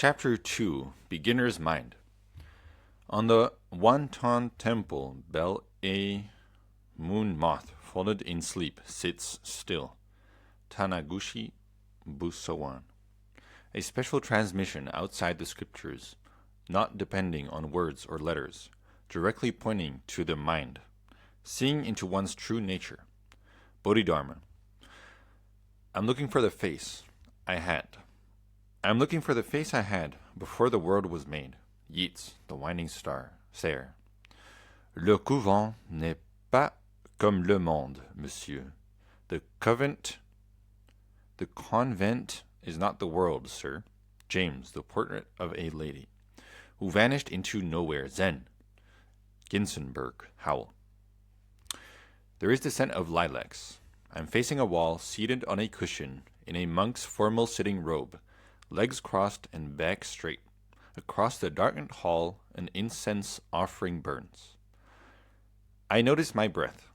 Chapter 2 Beginner's Mind. On the Wanton Temple, a moon moth folded in sleep sits still. Tanagushi Busawan. A special transmission outside the scriptures, not depending on words or letters, directly pointing to the mind, seeing into one's true nature. Bodhidharma. I'm looking for the face I had before the world was made. Yeats, the Winding Star, Sayre. Le couvent n'est pas comme le monde, monsieur. The convent is not the world, sir. James, the Portrait of a Lady, who vanished into nowhere. Zen. Ginsenberg, Howell. There is the scent of lilacs. I'm facing a wall, seated on a cushion, in a monk's formal sitting robe, legs crossed and back straight. Across the darkened hall, an incense offering burns. I notice my breath,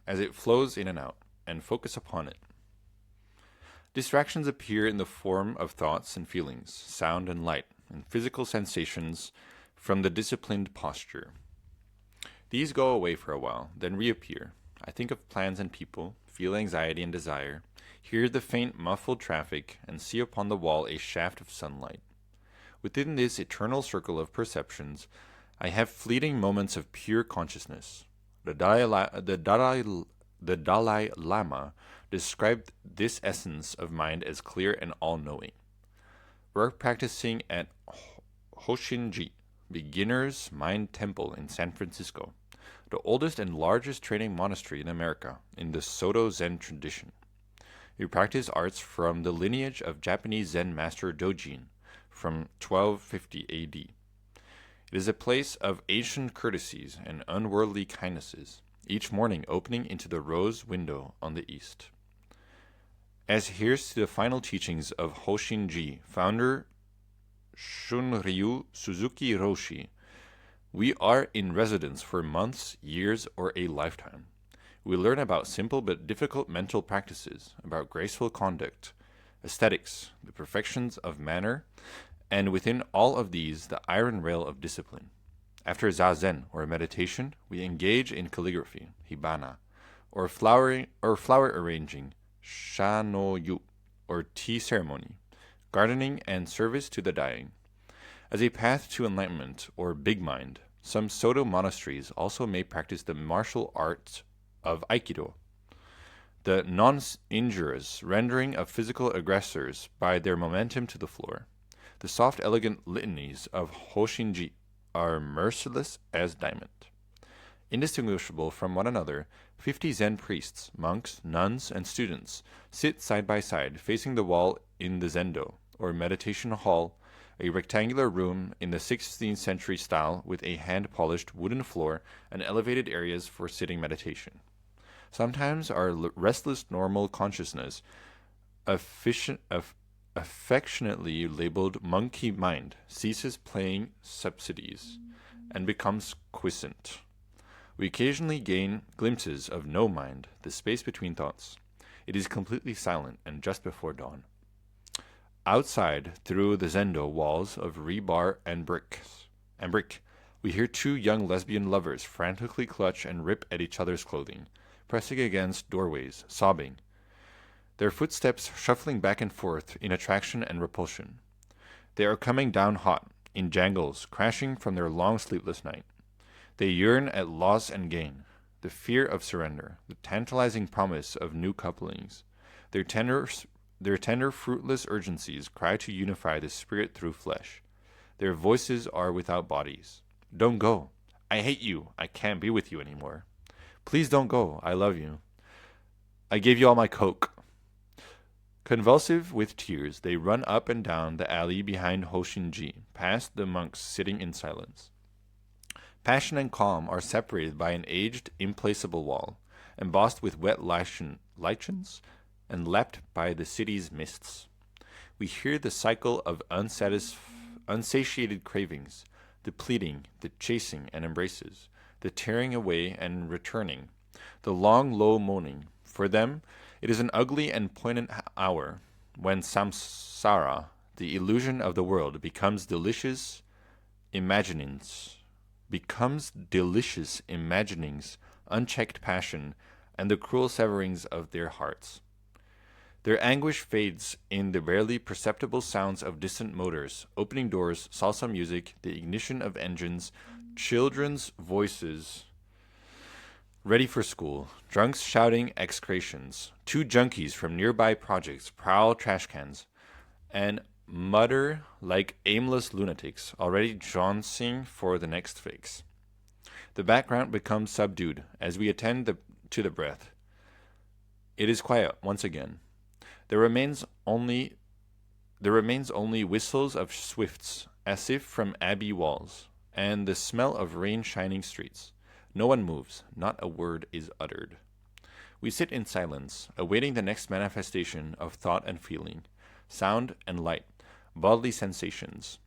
as it flows in and out, and focus upon it. Distractions appear in the form of thoughts and feelings, sound and light, and physical sensations from the disciplined posture. These go away for a while, then reappear. I think of plans and people, feel anxiety and desire, hear the faint muffled traffic, and see upon the wall a shaft of sunlight. Within this eternal circle of perceptions, I have fleeting moments of pure consciousness. The Dalai Lama described this essence of mind as clear and all-knowing. We're practicing at Hoshinji, Beginner's Mind Temple in San Francisco, the oldest and largest training monastery in America in the Soto Zen tradition. We practice arts from the lineage of Japanese Zen master Dojin from 1250 A.D. It is a place of ancient courtesies and unworldly kindnesses, each morning opening into the rose window on the east. As here's to the final teachings of Hoshinji, founder Shunryu Suzuki Roshi, we are in residence for months, years, or a lifetime. We learn about simple but difficult mental practices, about graceful conduct, aesthetics, the perfections of manner, and within all of these, the iron rail of discipline. After zazen, or meditation, we engage in calligraphy, hibana, or flower arranging, shanoyu, or tea ceremony, gardening, and service to the dying. As a path to enlightenment, or big mind, some Soto monasteries also may practice the martial arts of Aikido, the non-injurious rendering of physical aggressors by their momentum to the floor. The soft, elegant litanies of Hoshinji are merciless as diamond. Indistinguishable from one another, 50 Zen priests, monks, nuns, and students sit side by side, facing the wall in the zendo, or meditation hall, a rectangular room in the 16th century style with a hand-polished wooden floor and elevated areas for sitting meditation. Sometimes our restless normal consciousness, affectionately labeled monkey mind, ceases playing subsidies and becomes quiescent. We occasionally gain glimpses of no mind, the space between thoughts. It is completely silent and just before dawn. Outside, through the zendo walls of rebar and brick, we hear two young lesbian lovers frantically clutch and rip at each other's clothing, pressing against doorways, sobbing, their footsteps shuffling back and forth in attraction and repulsion. They are coming down hot, in jangles, crashing from their long sleepless night. They yearn at loss and gain, the fear of surrender, the tantalizing promise of new couplings. Their tender, fruitless urgencies cry to unify the spirit through flesh. Their voices are without bodies. Don't go. I hate you. I can't be with you anymore. Please don't go. I love you. I gave you all my coke. Convulsive with tears, they run up and down the alley behind Hoshinji, past the monks sitting in silence. Passion and calm are separated by an aged, implacable wall, embossed with wet lichens, and lapped by the city's mists. We hear the cycle of unsatiated cravings, the pleading, the chasing and embraces, the tearing away and returning, the long, low moaning. For them, it is an ugly and poignant hour when samsara, the illusion of the world becomes delicious imaginings, unchecked passion, and the cruel severings of their hearts. Their anguish fades in the barely perceptible sounds of distant motors, opening doors, salsa music, the ignition of engines, children's voices ready for school, drunks shouting execrations, two junkies from nearby projects prowl trash cans, and mutter like aimless lunatics, already jouncing for the next fix. The background becomes subdued as we attend to the breath. It is quiet once again. There remains only whistles of swifts, as if from abbey walls, and the smell of rain-shining streets. No one moves, not a word is uttered. We sit in silence, awaiting the next manifestation of thought and feeling, sound and light, bodily sensations.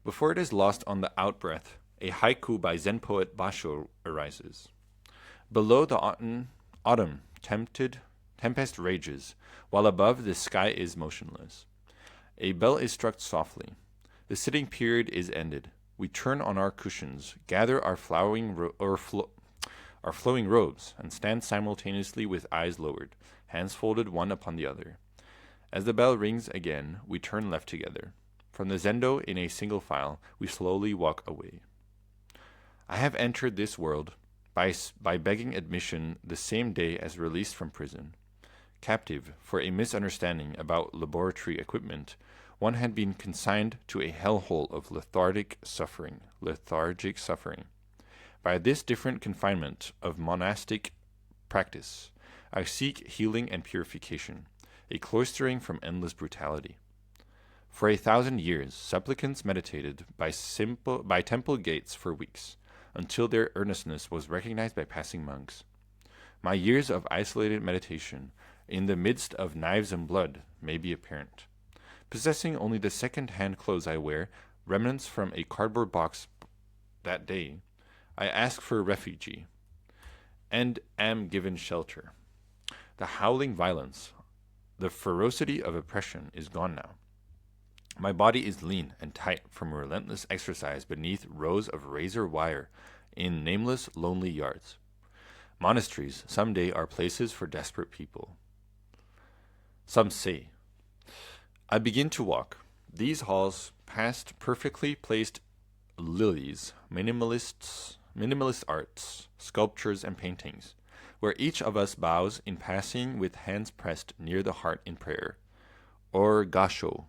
Before it is lost on the outbreath, a haiku by Zen poet Basho arises. Below the autumn tempest rages, while above the sky is motionless. A bell is struck softly. The sitting period is ended. We turn on our cushions, gather our flowing robes, and stand simultaneously with eyes lowered, hands folded one upon the other. As the bell rings again, we turn left together. From the zendo in a single file, we slowly walk away. I have entered this world by begging admission the same day as released from prison. Captive for a misunderstanding about laboratory equipment, one had been consigned to a hellhole of lethargic suffering. By this different confinement of monastic practice, I seek healing and purification, a cloistering from endless brutality. For 1,000 years, supplicants meditated by temple gates for weeks, until their earnestness was recognized by passing monks. My years of isolated meditation, in the midst of knives and blood, may be apparent. Possessing only the second-hand clothes I wear, remnants from a cardboard box that day, I ask for refuge, and am given shelter. The howling violence, the ferocity of oppression is gone now. My body is lean and tight from relentless exercise beneath rows of razor wire in nameless, lonely yards. Monasteries someday are places for desperate people. Some say. I begin to walk. These halls, past perfectly placed lilies, minimalist arts, sculptures, and paintings, where each of us bows in passing with hands pressed near the heart in prayer, or gasho,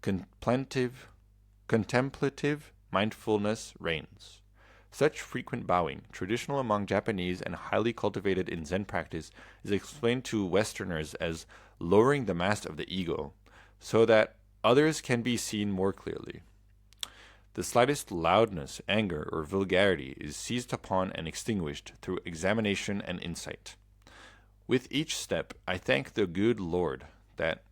contemplative mindfulness reigns. Such frequent bowing, traditional among Japanese and highly cultivated in Zen practice, is explained to Westerners as lowering the mast of the ego, so that others can be seen more clearly. The slightest loudness, anger, or vulgarity is seized upon and extinguished through examination and insight. With each step, I thank the good Lord that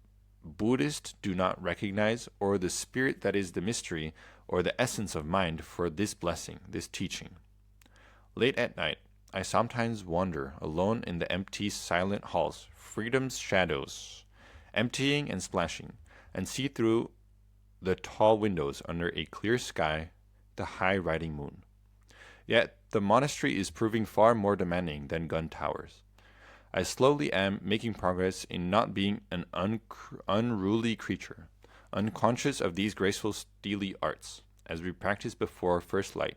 Buddhists do not recognize, or the spirit that is the mystery, or the essence of mind for this blessing, this teaching. Late at night, I sometimes wander alone in the empty, silent halls, freedom's shadows, emptying and splashing, and see through the tall windows under a clear sky the high riding moon. Yet the monastery is proving far more demanding than gun towers. I slowly am making progress in not being an unruly creature, unconscious of these graceful steely arts, as we practice before first light,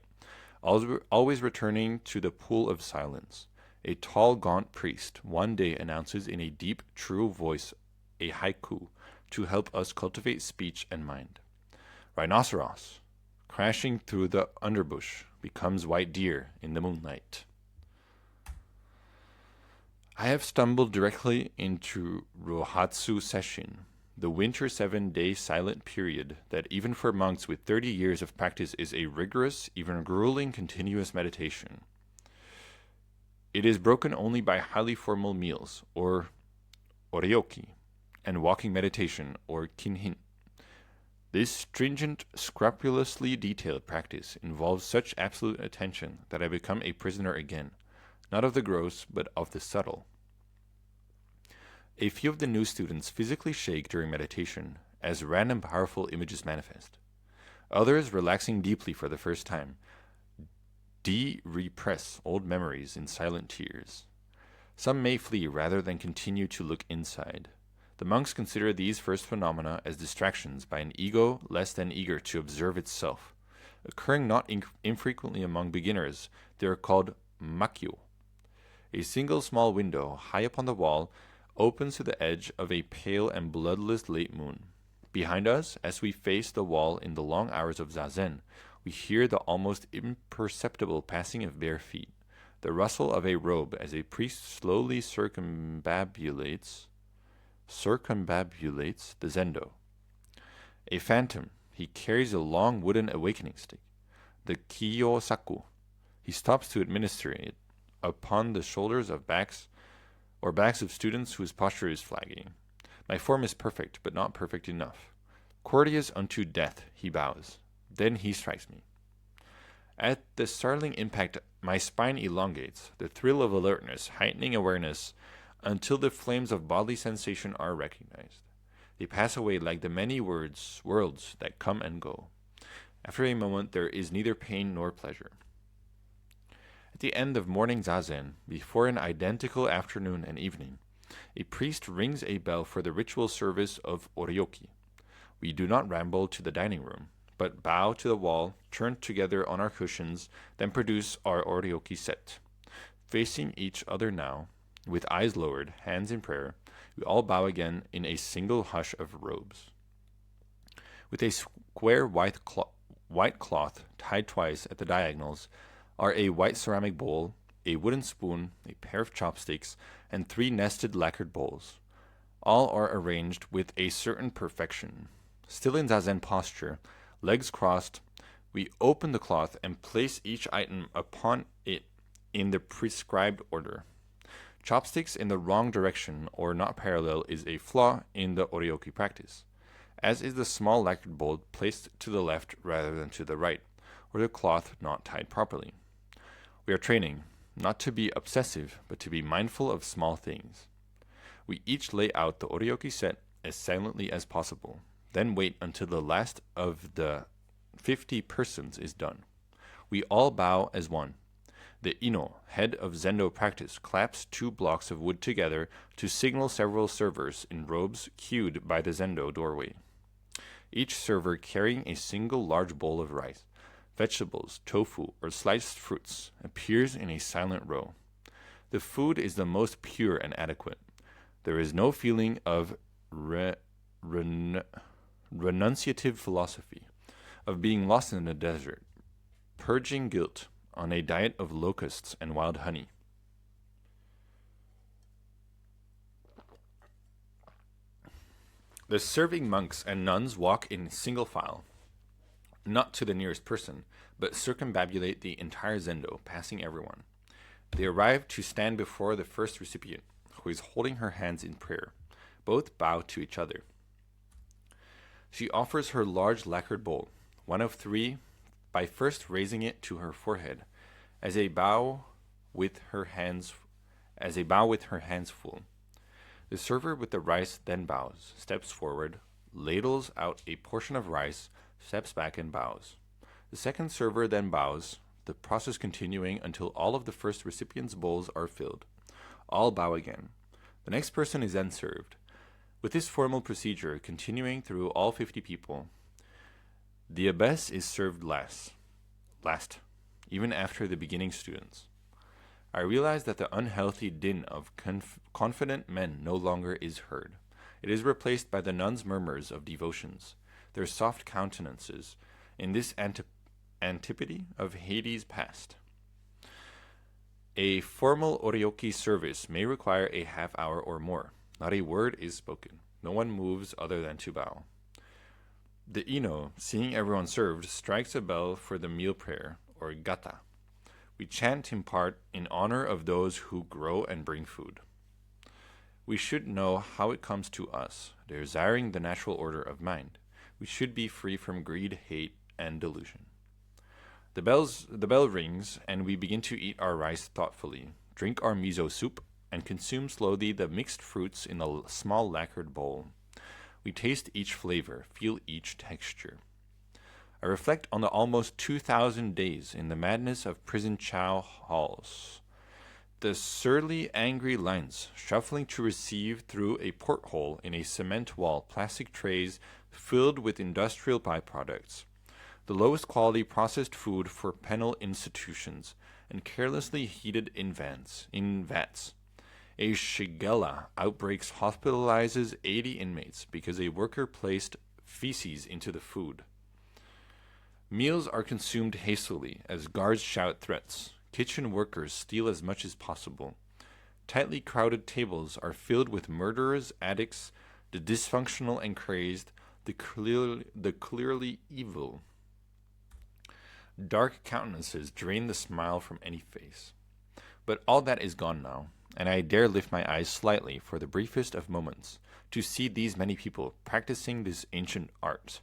always returning to the pool of silence. A tall, gaunt priest one day announces in a deep, true voice a haiku to help us cultivate speech and mind. Rhinoceros, crashing through the underbush, becomes white deer in the moonlight. I have stumbled directly into Rohatsu Sesshin, the winter 7-day silent period that even for monks with 30 years of practice is a rigorous, even grueling continuous meditation. It is broken only by highly formal meals, or oryoki, and walking meditation, or kinhin. This stringent, scrupulously detailed practice involves such absolute attention that I become a prisoner again, not of the gross, but of the subtle. A few of the new students physically shake during meditation, as random powerful images manifest. Others, relaxing deeply for the first time, repress old memories in silent tears. Some may flee rather than continue to look inside. The monks consider these first phenomena as distractions by an ego less than eager to observe itself. Occurring not infrequently among beginners, they are called makyo. A single small window, high up on the wall, opens to the edge of a pale and bloodless late moon. Behind us, as we face the wall in the long hours of zazen, we hear the almost imperceptible passing of bare feet, the rustle of a robe as a priest slowly circumambulates the zendo. A phantom, he carries a long wooden awakening stick, the kiyosaku. He stops to administer it upon the shoulders of backs of students whose posture is flagging. My form is perfect, but not perfect enough. Courteous unto death, he bows. Then he strikes me. At the startling impact, my spine elongates, the thrill of alertness, heightening awareness, until the flames of bodily sensation are recognized. They pass away like the many worlds that come and go. After a moment, there is neither pain nor pleasure. At the end of morning zazen, before an identical afternoon and evening, a priest rings a bell for the ritual service of oryoki. We do not ramble to the dining room, but bow to the wall, turn together on our cushions, then produce our oryoki set. Facing each other now, with eyes lowered, hands in prayer, we all bow again in a single hush of robes. With a square white cloth tied twice at the diagonals are a white ceramic bowl, a wooden spoon, a pair of chopsticks, and 3 nested lacquered bowls. All are arranged with a certain perfection. Still in zazen posture, legs crossed, we open the cloth and place each item upon it in the prescribed order. Chopsticks in the wrong direction or not parallel is a flaw in the oryoki practice, as is the small lacquered bowl placed to the left rather than to the right, or the cloth not tied properly. We are training, not to be obsessive, but to be mindful of small things. We each lay out the oryoki set as silently as possible, then wait until the last of the 50 persons is done. We all bow as one. The ino, head of zendo practice, claps 2 blocks of wood together to signal several servers in robes queued by the zendo doorway. Each server carrying a single large bowl of rice, vegetables, tofu, or sliced fruits, appears in a silent row. The food is the most pure and adequate. There is no feeling of renunciative philosophy, of being lost in the desert, purging guilt on a diet of locusts and wild honey. The serving monks and nuns walk in single file, not to the nearest person, but circumambulate the entire zendo, passing everyone. They arrive to stand before the first recipient, who is holding her hands in prayer. Both bow to each other. She offers her large lacquered bowl, one of 3, by first raising it to her forehead, as a bow with her hands full. The server with the rice then bows, steps forward, ladles out a portion of rice, steps back and bows. The second server then bows, the process continuing until all of the first recipient's bowls are filled. All bow again. The next person is then served. With this formal procedure continuing through all 50 people, the abbess is served last, even after the beginning students. I realize that the unhealthy din of confident men no longer is heard. It is replaced by the nuns' murmurs of devotions, their soft countenances, in this antipode of Hades past. A formal oryoki service may require a half hour or more. Not a word is spoken. No one moves other than to bow. The ino, seeing everyone served, strikes a bell for the meal prayer, or gata. We chant in part in honor of those who grow and bring food. We should know how it comes to us, desiring the natural order of mind. We should be free from greed, hate, and delusion. The bell rings, and we begin to eat our rice thoughtfully, drink our miso soup, and consume slowly the mixed fruits in a small lacquered bowl. We taste each flavor, feel each texture. I reflect on the almost 2,000 days in the madness of prison chow halls. The surly, angry lines, shuffling to receive through a porthole in a cement wall plastic trays filled with industrial byproducts. The lowest quality processed food for penal institutions, and carelessly heated in vats. A Shigella outbreaks hospitalizes 80 inmates because a worker placed feces into the food. Meals are consumed hastily as guards shout threats. Kitchen workers steal as much as possible. Tightly crowded tables are filled with murderers, addicts, the dysfunctional and crazed, the clearly evil. Dark countenances drain the smile from any face. But all that is gone now, and I dare lift my eyes slightly for the briefest of moments to see these many people practicing this ancient art.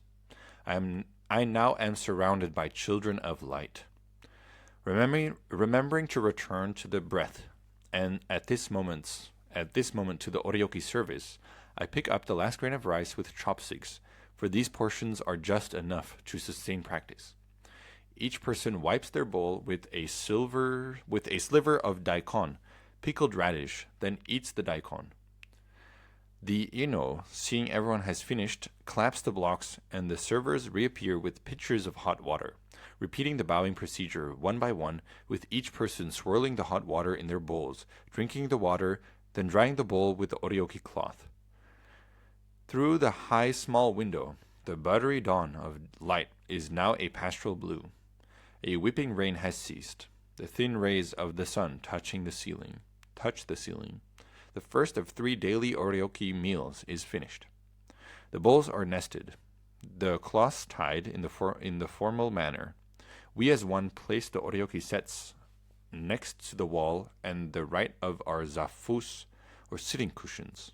I now am surrounded by children of light. Remembering to return to the breath, and at this moment to the oryoki service, I pick up the last grain of rice with chopsticks, for these portions are just enough to sustain practice. Each person wipes their bowl with a sliver of daikon, pickled radish, then eats the daikon. The ino, seeing everyone has finished, claps the blocks, and the servers reappear with pitchers of hot water, repeating the bowing procedure one by one, with each person swirling the hot water in their bowls, drinking the water, then drying the bowl with the oryoki cloth. Through the high small window, the buttery dawn of light is now a pastoral blue. A whipping rain has ceased. The thin rays of the sun touch the ceiling. The first of 3 daily oryoki meals is finished. The bowls are nested, the cloths tied in the formal manner. We as one place the oryoki sets next to the wall and the right of our zafus, or sitting cushions.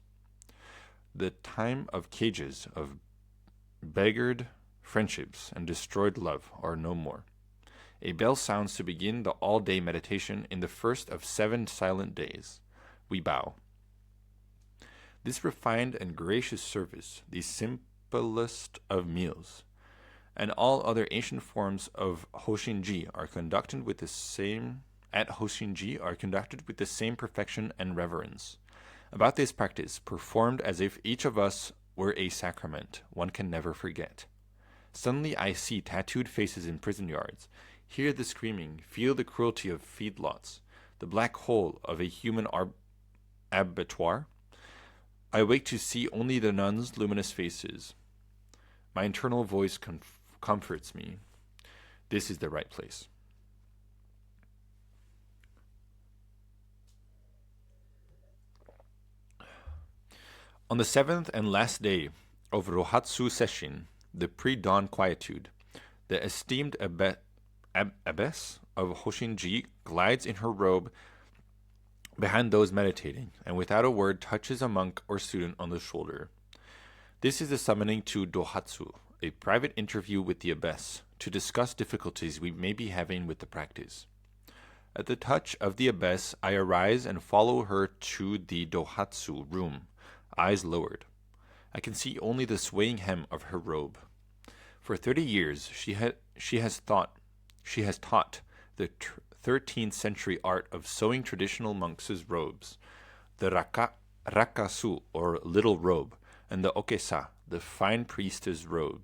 The time of cages, of beggared friendships and destroyed love are no more. A bell sounds to begin the all-day meditation in the first of 7 silent days. We bow. This refined and gracious service, the simplest of meals, and all other ancient forms of hoshinji are conducted with the same perfection and reverence. About this practice, performed as if each of us were a sacrament, one can never forget. Suddenly I see tattooed faces in prison yards, hear the screaming, feel the cruelty of feedlots, the black hole of a human abattoir. I wake to see only the nuns' luminous faces. My internal voice comforts me. This is the right place. On the 7th and last day of Rohatsu Sesshin, the pre-dawn quietude, the esteemed abbess of Hoshinji glides in her robe behind those meditating, and without a word touches a monk or student on the shoulder. This is the summoning to Dohatsu, a private interview with the abbess, to discuss difficulties we may be having with the practice. At the touch of the abbess, I arise and follow her to the Dohatsu room, eyes lowered. I can see only the swaying hem of her robe. For 30 years, she has taught the 13th century art of sewing traditional monks' robes, the rakasu, or little robe, and the okesa, the fine priest's robe.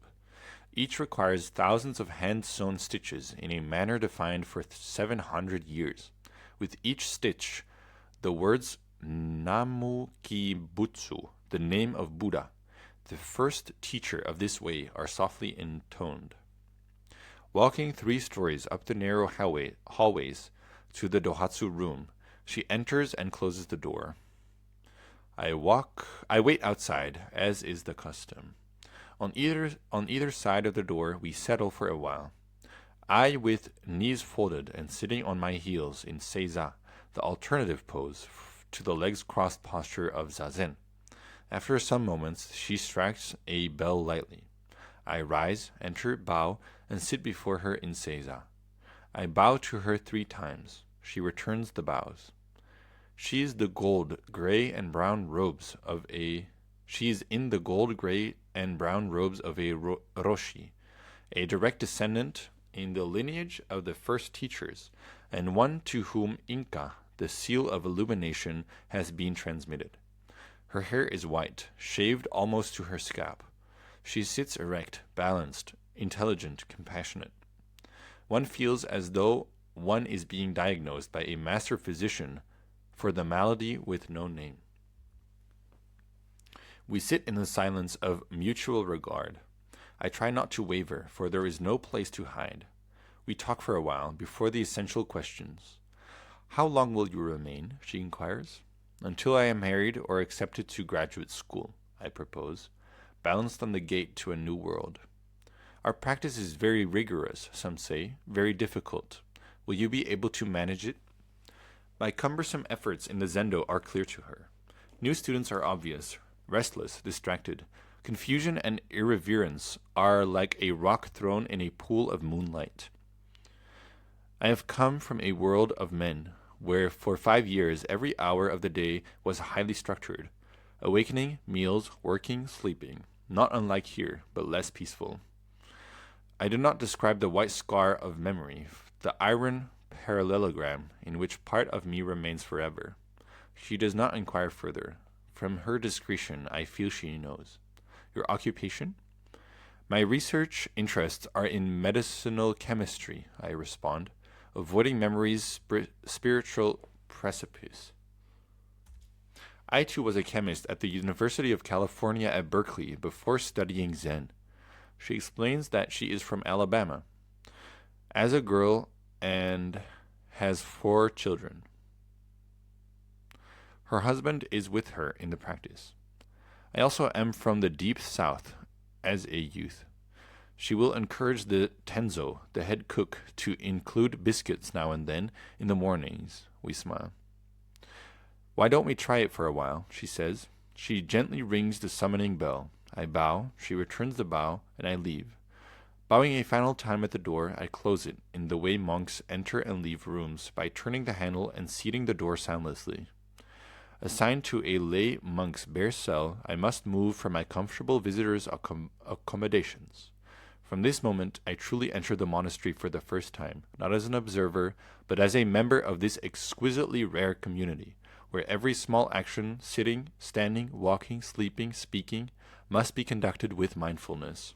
Each requires thousands of hand-sewn stitches in a manner defined for 700 years. With each stitch, the words Namu Ki Butsu, the name of Buddha, the first teacher of this way, are softly intoned. Walking 3 stories up the narrow hallways to the Dohatsu room, she enters and closes the door. I wait outside, as is the custom. On either side of the door, we settle for a while. I with knees folded and sitting on my heels in seiza, the alternative pose to the legs crossed posture of zazen. After some moments, she strikes a bell lightly. I rise, enter, bow, and sit before her in seiza. I bow to her 3 times. She returns the bows. She is the gold, gray, and brown robes of a She is in the gold, gray, and brown robes of a Roshi, a direct descendant in the lineage of the first teachers, and one to whom Inca, the seal of illumination, has been transmitted. Her hair is white, shaved almost to her scalp. She sits erect, balanced, intelligent, compassionate. One feels as though one is being diagnosed by a master physician for the malady with no name. We sit in the silence of mutual regard. I try not to waver, for there is no place to hide. We talk for a while before the essential questions. How long will you remain? She inquires. Until I am married or accepted to graduate school, I propose, balanced on the gate to a new world. Our practice is very rigorous, some say, very difficult. Will you be able to manage it? My cumbersome efforts in the Zendo are clear to her. New students are obvious, restless, distracted. Confusion and irreverence are like a rock thrown in a pool of moonlight. I have come from a world of men, where for 5 years every hour of the day was highly structured. Awakening, meals, working, sleeping. Not unlike here, but less peaceful. I do not describe the white scar of memory, the iron parallelogram in which part of me remains forever. She does not inquire further. From her discretion, I feel she knows. Your occupation? My research interests are in medicinal chemistry, I respond, avoiding memory's spiritual precipice. I too was a chemist at the University of California at Berkeley before studying Zen. She explains that she is from Alabama, as a girl, and has 4 children. Her husband is with her in the practice. I also am from the deep south, as a youth. She will encourage the tenzo, the head cook, to include biscuits now and then in the mornings. We smile. Why don't we try it for a while, she says. She gently rings the summoning bell. I bow, she returns the bow, and I leave. Bowing a final time at the door, I close it in the way monks enter and leave rooms by turning the handle and seating the door soundlessly. Assigned to a lay monk's bare cell, I must move from my comfortable visitor's accommodations. From this moment, I truly enter the monastery for the first time, not as an observer, but as a member of this exquisitely rare community, where every small action, sitting, standing, walking, sleeping, speaking, must be conducted with mindfulness.